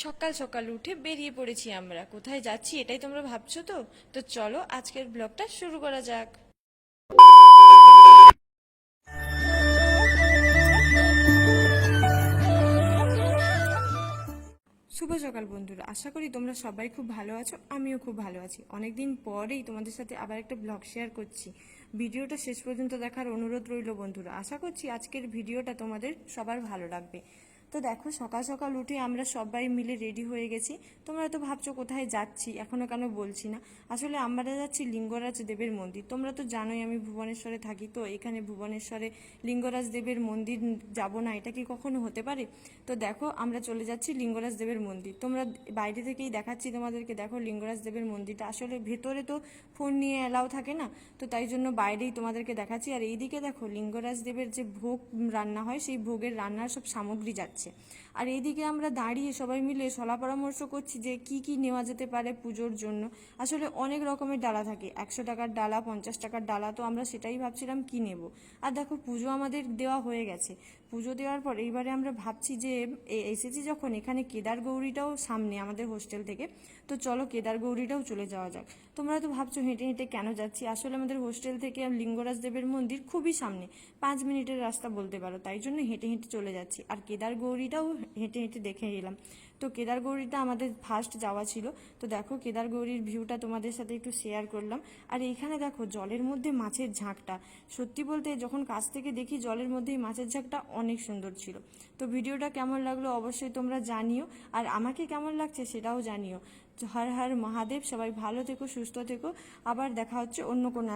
সকাল সকাল উঠে বেরিয়ে পড়েছি আমরা। কোথায় যাচ্ছি এটাই তোমরা ভাবছো তো? তো চলো আজকের ব্লগটা শুরু করা যাক। শুভ সকাল বন্ধুরা, আশা করি তোমরা সবাই খুব ভালো আছো। আমিও খুব ভালো আছি। অনেকদিন পরেই তোমাদের সাথে আবার একটা ব্লগ শেয়ার করছি। ভিডিওটা শেষ পর্যন্ত দেখার অনুরোধ রইল বন্ধুরা। আশা করছি আজকের ভিডিওটা তোমাদের সবার ভালো লাগবে। তো দেখো, সকাল সকাল উঠে আমরা সবাই মিলে রেডি হয়ে গেছি। তোমরা তো ভাবছো কোথায় যাচ্ছি, এখনো কেন বলছি না। আসলে আমরা যাচ্ছি লিঙ্গরাজ দেবের মন্দির। তোমরা তো জানোই আমি ভুবনেশ্বরে থাকি, তো এখানে ভুবনেশ্বরে লিঙ্গরাজ দেবের মন্দির যাব না এটা কি কখনো হতে পারে? তো দেখো, আমরা চলে যাচ্ছি লিঙ্গরাজ দেবের মন্দির। তোমরা বাইরে থেকেই দেখাচ্ছি তোমাদেরকে। দেখো লিঙ্গরাজ দেবের মন্দিরটা, আসলে ভেতরে তো ফোন নিয়ে অ্যালাউ থাকে না, তো তাই জন্য বাইরেই তোমাদেরকে দেখাচ্ছি। আর এইদিকে দেখো, লিঙ্গরাজ দেবের যে ভোগ রান্না হয় সেই ভোগের রান্নার সব সামগ্রী যাচ্ছে। আর এইদিকে আমরা দাঁড়িয়ে সবাই মিলে সলা পরামর্শ করছি যে কি কি নেওয়া যেতে পারে পুজোর জন্য। আসলে অনেক রকমের ডালা থাকে, 100 টাকার ডালা, 50 টাকার ডালা, তো আমরা সেটাই ভাবছিলাম কি নেব। আর দেখো, পুজো আমাদের দেওয়া হয়ে গেছে। পুজো দেওয়ার পর এইবারে আমরা ভাবছি যে এসেছি যখন, এখানে কেদার গৌরীটাও সামনে আমাদের হোস্টেল থেকে, তো চলো কেদার গৌরীটাও চলে যাওয়া যাক। তোমরা তো ভাবছো হেঁটে হেঁটে কেন যাচ্ছি, আসলে আমাদের হোস্টেল থেকে লিঙ্গরাজ দেবের মন্দির খুবই সামনে, 5 মিনিটের রাস্তা বলতে পারো, তাই জন্য হেঁটে হেঁটে চলে যাচ্ছি। আর কেদার গৌরীটাও হেঁটে হেঁটে দেখে এলাম। তো কেদার গৌরীটা আমাদের ফার্স্ট যাওয়া ছিল। তো দেখো কেদার গৌরীর ভিউটা তোমাদের সাথে একটু শেয়ার করলাম। আর এইখানে দেখো জলের মধ্যে মাছের ঝাঁকটা, সত্যি বলতে যখন কাছ থেকে দেখি জলের মধ্যে এই মাছের ঝাঁকটা অনেক সুন্দর ছিল। তো ভিডিওটা কেমন লাগলো অবশ্যই তোমরা জানিও, আর আমাকে কেমন লাগছে সেটাও জানিও। হর হর মহাদেব, সবাই ভালো থেকো, সুস্থ থেকো। আবার দেখা হচ্ছে অন্য কোনো